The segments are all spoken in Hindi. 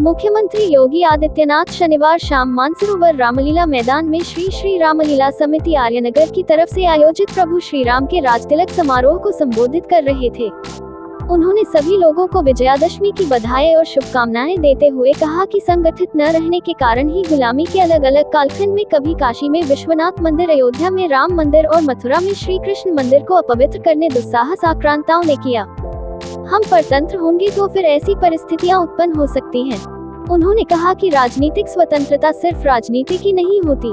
मुख्यमंत्री योगी आदित्यनाथ शनिवार शाम मानसरोवर रामलीला मैदान में श्री श्री रामलीला समिति आर्यनगर की तरफ से आयोजित प्रभु श्री राम के राजतिलक समारोह को संबोधित कर रहे थे। उन्होंने सभी लोगों को विजयादशमी की बधाई और शुभकामनाएं देते हुए कहा कि संगठित न रहने के कारण ही गुलामी के अलग अलग कालखंड में कभी काशी में विश्वनाथ मंदिर, अयोध्या में राम मंदिर और मथुरा में श्री कृष्ण मंदिर को अपवित्र करने दुस्साहस आक्रांताओं ने किया। हम परतंत्र होंगे तो फिर ऐसी परिस्थितियां उत्पन्न हो सकती हैं। उन्होंने कहा कि राजनीतिक स्वतंत्रता सिर्फ राजनीति की नहीं होती,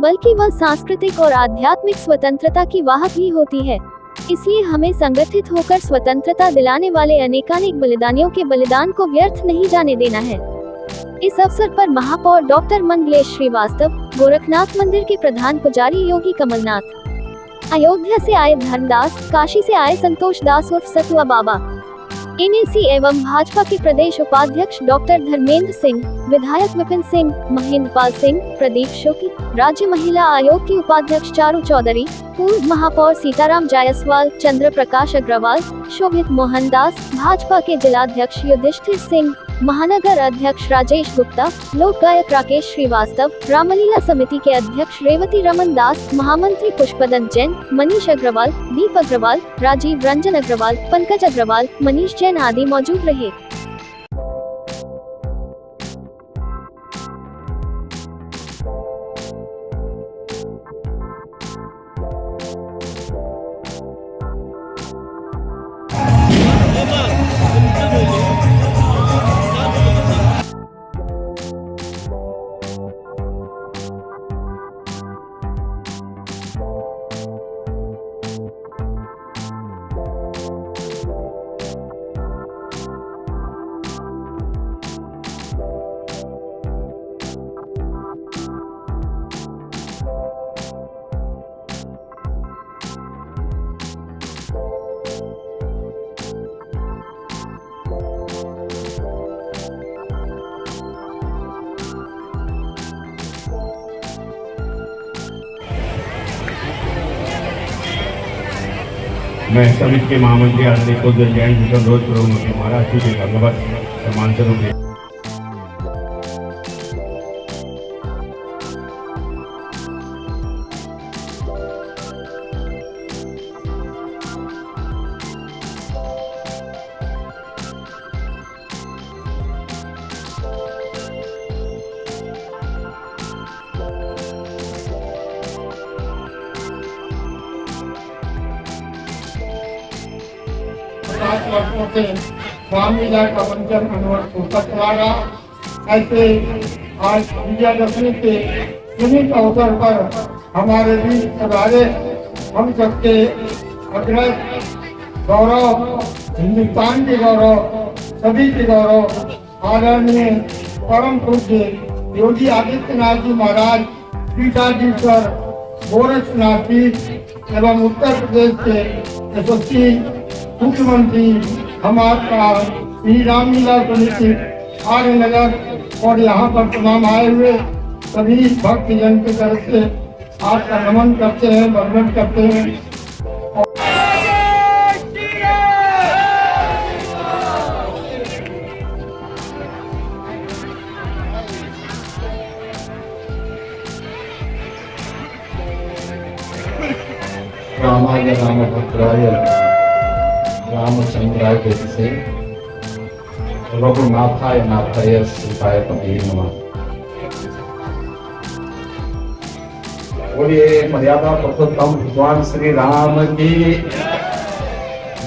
बल्कि वह सांस्कृतिक और आध्यात्मिक स्वतंत्रता की वाहक भी होती है। इसलिए हमें संगठित होकर स्वतंत्रता दिलाने वाले अनेकानेक बलिदानियों के बलिदान को व्यर्थ नहीं जाने देना है। इस अवसर पर महापौर डॉक्टर मंगलेश श्रीवास्तव, गोरखनाथ मंदिर के प्रधान पुजारी योगी कमलनाथ, अयोध्या से आए धर्मदास, काशी से आए संतोष दास उर्फ सतुआ बाबा, एनएसी एवं भाजपा के प्रदेश उपाध्यक्ष डॉक्टर धर्मेंद्र सिंह, विधायक विपिन सिंह, महेंद्रपाल सिंह, प्रदीप शुक्ल, राज्य महिला आयोग की उपाध्यक्ष चारू चौधरी, पूर्व महापौर सीताराम जायसवाल, चंद्र प्रकाश अग्रवाल, शोभित मोहन दास, भाजपा के जिलाध्यक्ष युधिष्ठिर सिंह, महानगर अध्यक्ष राजेश गुप्ता, लोक गायक राकेश श्रीवास्तव, रामलीला समिति के अध्यक्ष रेवती रमन दास, महामंत्री पुष्पदंत जैन, मनीष अग्रवाल, दीप अग्रवाल, राजीव रंजन अग्रवाल, पंकज अग्रवाल, मनीष जैन आदि मौजूद रहे। मैं समिति के महामंत्री आदरणीय कुलदीप जैन जी का अनुरोध करूंगा कि महाराज जी के भगवत सम्मान स्वरूप वर्षों से रामलीला का वंचन अनुवर्ष होता चला रहा। ऐसे आज विजयादशमी के निमित्त अवसर पर हमारे बीच पधारे हम सबके अग्रज गौरव, हिंदुस्तान के गौरव, सभी के गौरव आदरणीय परम पूज्य योगी आदित्यनाथ जी महाराज, पीठाधीश्वर गोरखनाथ जी एवं उत्तर प्रदेश के यशस्वी मुख्यमंत्री हमारा श्री रामलीला समिति आर्यनगर और यहाँ पर तमाम आए हुए सभी भक्तजन की तरफ से आपका नमन करते हैं, वंदन करते हैं। रामाय रामभद्राय रामचंद्राय से रघुनाथाय नाथाय सीताय पते नमः। बोलिए मर्यादा पुरुषोत्तम भगवान श्री राम की,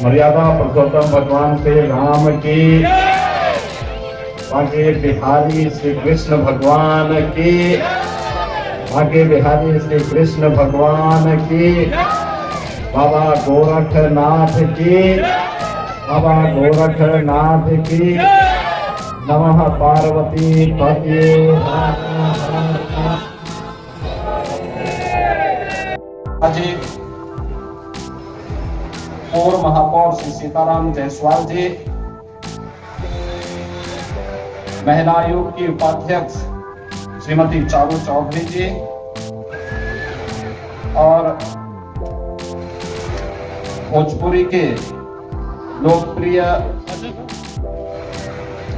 मर्यादा पुरुषोत्तम भगवान श्री राम की, आगे बिहारी श्री कृष्ण भगवान की, आगे बिहारी श्री कृष्ण भगवान की, बाबा गोरखनाथ की, बाबा गोरखनाथ की, नमः पार्वती पते। आज पूर्व महापौर श्री सीताराम जायसवाल जी, महिला आयोग की उपाध्यक्ष श्रीमती चारू चौधरी जी और भोजपुरी के लोकप्रिय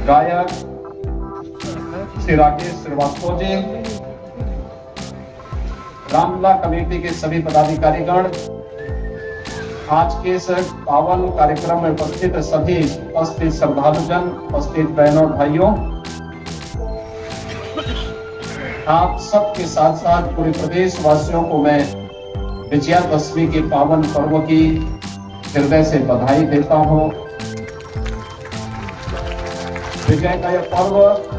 गायक श्री राकेश श्रीवास्तव जी, रामलीला कमेटी के सभी पदाधिकारीगण, आज के इस पावन कार्यक्रम में उपस्थित सभी उपस्थित श्रद्धालुजन, उपस्थित बहनों और भाइयों, आप सबके साथ साथ पूरे प्रदेश वासियों को मैं विजयादशमी के पावन पर्व की हृदय से बधाई देता हूं। विजय का यह पर्व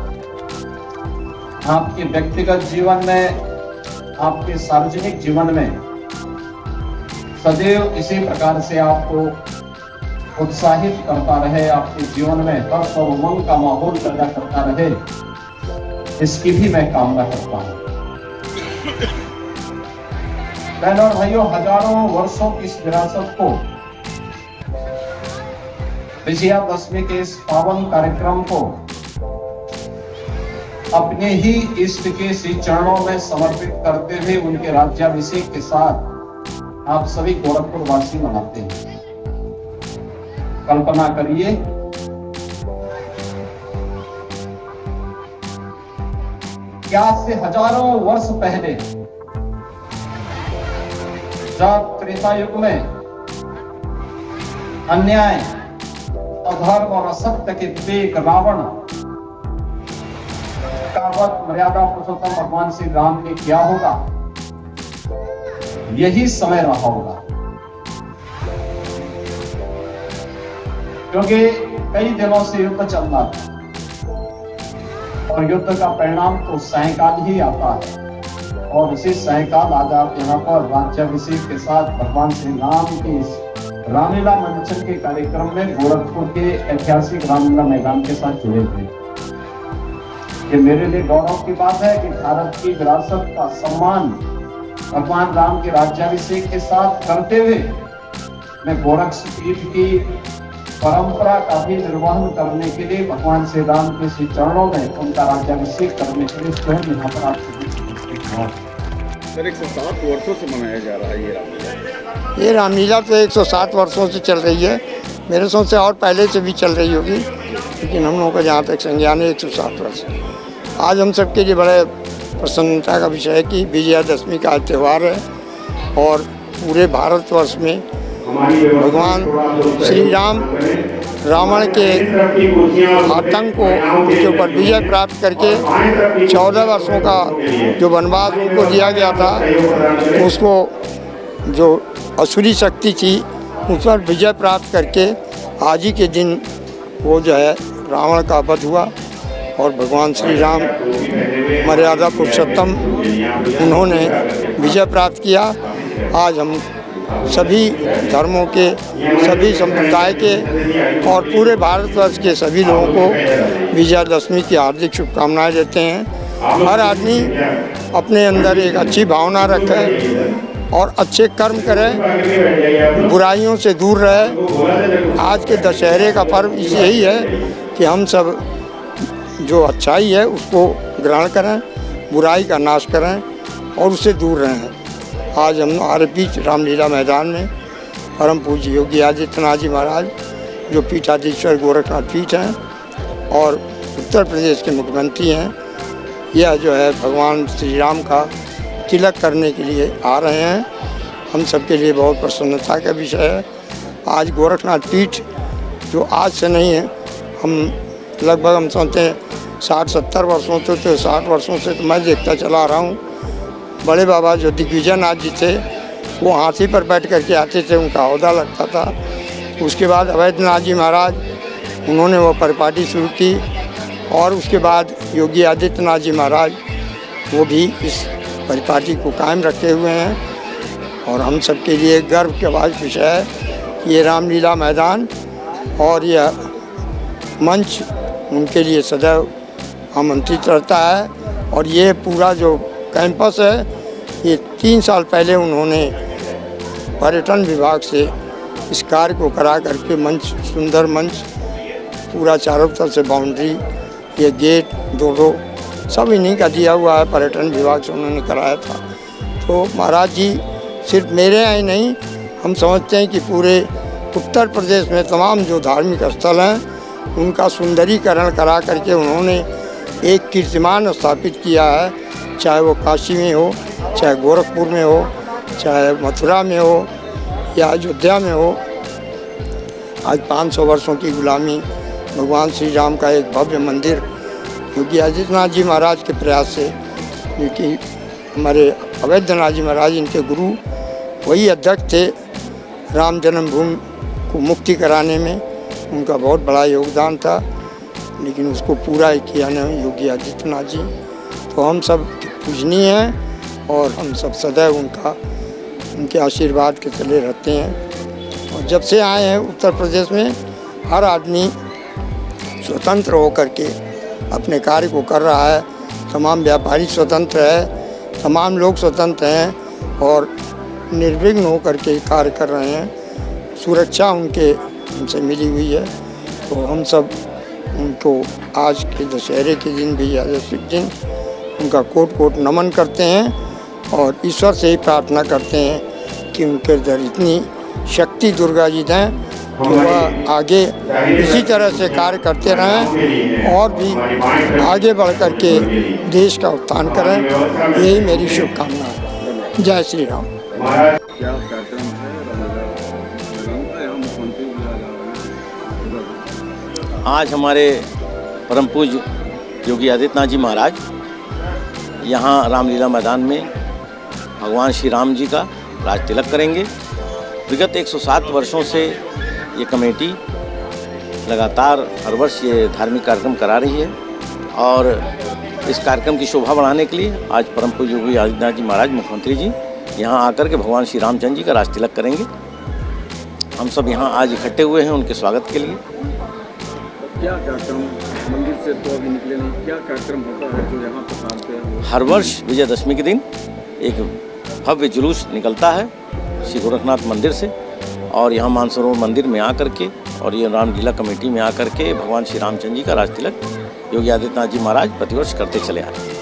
आपके व्यक्तिगत जीवन में, आपके सार्वजनिक जीवन में सदैव इसी प्रकार से आपको उत्साहित करता रहे, आपके जीवन में हर्ष और उमंग का माहौल पैदा करता रहे, इसकी भी मैं कामना करता हूं। बहनों और भाइयों, हजारों वर्षों की इस विरासत को, विजयादशमी के इस पावन कार्यक्रम को अपने ही इष्ट के श्री चरणों में समर्पित करते हुए उनके राज्याभिषेक के साथ आप सभी गोरखपुर वासी मनाते हैं। कल्पना करिए कि आज से हजारों वर्ष पहले जब त्रेता युग में अन्याय, अधर्म और असत्य के विवेक रावण का वध मर्यादा पुरुषोत्तम भगवान श्री राम ने किया होगा, यही समय रहा होगा। क्योंकि कई दिनों से युद्ध चल रहा था और युद्ध का परिणाम तो सायंकाल ही आता है, और उसी सायंकाल आज आप यहाँ पर राज्याभिषेक के साथ भगवान श्री राम के इस रामलीला मंचन के कार्यक्रम में गोरखपुर के ऐतिहासिक रामलीला मैदान के साथ जुड़े थे। ये मेरे लिए गौरव की बात है कि भारत की विरासत का सम्मान भगवान राम के राज्याभिषेक के साथ करते हुए मैं गोरखपीठ की परंपरा का भी निर्वहन करने के लिए भगवान श्री राम के श्री चरणों में उनका राज्याभिषेक करने के लिए स्वयं यहाँ पर आप सर 107 वर्षों से मनाया जा रहा है ये रामलीला। ये रामलीला तो 107 वर्षों से चल रही है, मेरे सोच से और पहले से भी चल रही होगी, लेकिन हम लोगों का जहाँ तक संज्ञान है 107 वर्ष। आज हम सबके लिए बड़े प्रसन्नता का विषय है कि विजयादशमी का त्यौहार है और पूरे भारतवर्ष में भगवान श्री राम रावण के आतंक को के ऊपर विजय प्राप्त करके 14 वर्षों का जो वनवास उनको दिया गया था, उसको जो असुरी शक्ति थी उस पर विजय प्राप्त करके आज ही के दिन वो जो है रावण का वध हुआ और भगवान श्री राम मर्यादा पुरुषोत्तम उन्होंने विजय प्राप्त किया। आज हम सभी धर्मों के, सभी संप्रदाय के और पूरे भारतवर्ष के सभी लोगों को विजयादशमी की हार्दिक शुभकामनाएं देते हैं। हर आदमी अपने अंदर एक अच्छी भावना रखे और अच्छे कर्म करे, बुराइयों से दूर रहे। आज के दशहरे का पर्व यही है कि हम सब जो अच्छाई है उसको ग्रहण करें, बुराई का नाश करें और उससे दूर रहें। आज हम हमारे बीच रामलीला मैदान में परम पूज्य योगी आदित्यनाथ जी महाराज जो पीठाधीश्वर गोरखनाथ पीठ हैं और उत्तर प्रदेश के मुख्यमंत्री हैं, यह जो है भगवान श्री राम का तिलक करने के लिए आ रहे हैं। हम सबके लिए बहुत प्रसन्नता का विषय है। आज गोरखनाथ पीठ जो आज से नहीं है, हम लगभग हम समझते हैं 60-70 वर्षों से, तो 60 वर्षों से तो मैं देखता चला रहा हूँ। बड़े बाबा जो दिग्विजय नाथ जी थे वो हाथी पर बैठ करके आते थे, उनका औहदा लगता था। उसके बाद अवैधनाथ जी महाराज उन्होंने वो परिपाटी शुरू की और उसके बाद योगी आदित्यनाथ जी महाराज वो भी इस परिपाटी को कायम रखे हुए हैं। और हम सबके लिए गर्व के विषय है कि ये रामलीला मैदान और यह मंच उनके लिए सदैव आमंत्रित रहता है। और ये पूरा जो कैंपस है, ये 3 साल पहले उन्होंने पर्यटन विभाग से इस कार्य को करा करके मंच, सुंदर मंच, पूरा चारों तरफ से बाउंड्री, ये गेट 2 सब इन्हीं का दिया हुआ है, पर्यटन विभाग से उन्होंने कराया था। तो महाराज जी सिर्फ मेरे यहाँ ही नहीं, हम समझते हैं कि पूरे उत्तर प्रदेश में तमाम जो धार्मिक स्थल हैं उनका सुंदरीकरण करा करके उन्होंने एक कीर्तिमान स्थापित किया है, चाहे वो काशी में हो, चाहे गोरखपुर में हो, चाहे मथुरा में हो या अयोध्या में हो। आज 500 वर्षों की गुलामी, भगवान श्री राम का एक भव्य मंदिर योगी आदित्यनाथ जी महाराज के प्रयास से, क्योंकि हमारे अवैधनाथ जी महाराज इनके गुरु वही अध्यक्ष थे, राम जन्मभूमि को मुक्ति कराने में उनका बहुत बड़ा योगदान था, लेकिन उसको पूरा किया न योगी आदित्यनाथ जी। तो हम सब पूजनीय हैं और हम सब सदैव उनके आशीर्वाद के तले रहते हैं। और जब से आए हैं उत्तर प्रदेश में हर आदमी स्वतंत्र होकर के अपने कार्य को कर रहा है, तमाम व्यापारी स्वतंत्र है, तमाम लोग स्वतंत्र हैं और निर्विघ्न होकर के कार्य कर रहे हैं। सुरक्षा हमसे मिली हुई है। तो हम सब उनको आज के दशहरे के दिन भी यादव दिन उनका कोट कोट नमन करते हैं और ईश्वर से ही प्रार्थना करते हैं कि उनके अंदर इतनी शक्ति दुर्गा जी दें कि वह आगे इसी तरह से कार्य करते रहें और भी आगे बढ़ कर के देश का उत्थान करें। यही मेरी शुभकामना है। जय श्री राम। क्या कार्यक्रम है मुख्यमंत्री आज हमारे परम पूज्य योगी आदित्यनाथ जी महाराज यहाँ रामलीला मैदान में भगवान श्री राम जी का राज तिलक करेंगे। विगत 107 वर्षों से ये कमेटी लगातार हर वर्ष ये धार्मिक कार्यक्रम करा रही है और इस कार्यक्रम की शोभा बढ़ाने के लिए आज परम पूज्य योगी आदित्यनाथ जी महाराज मुख्यमंत्री जी यहाँ आकर के भगवान श्री रामचंद्र जी का राज तिलक करेंगे। हम सब यहाँ आज इकट्ठे हुए हैं उनके स्वागत के लिए। क्या कार्यक्रम मंदिर से तो अभी निकले नहीं, क्या कार्यक्रम होता है जो यहाँ पर शांति है? हर वर्ष विजयदशमी के दिन एक भव्य जुलूस निकलता है श्री गोरखनाथ मंदिर से और यहाँ मानसरोवर मंदिर में आकर के और ये रामलीला कमेटी में आकर के भगवान श्री रामचंद्र जी का राज तिलक योगी आदित्यनाथ जी महाराज प्रतिवर्ष करते चले आ रहे हैं।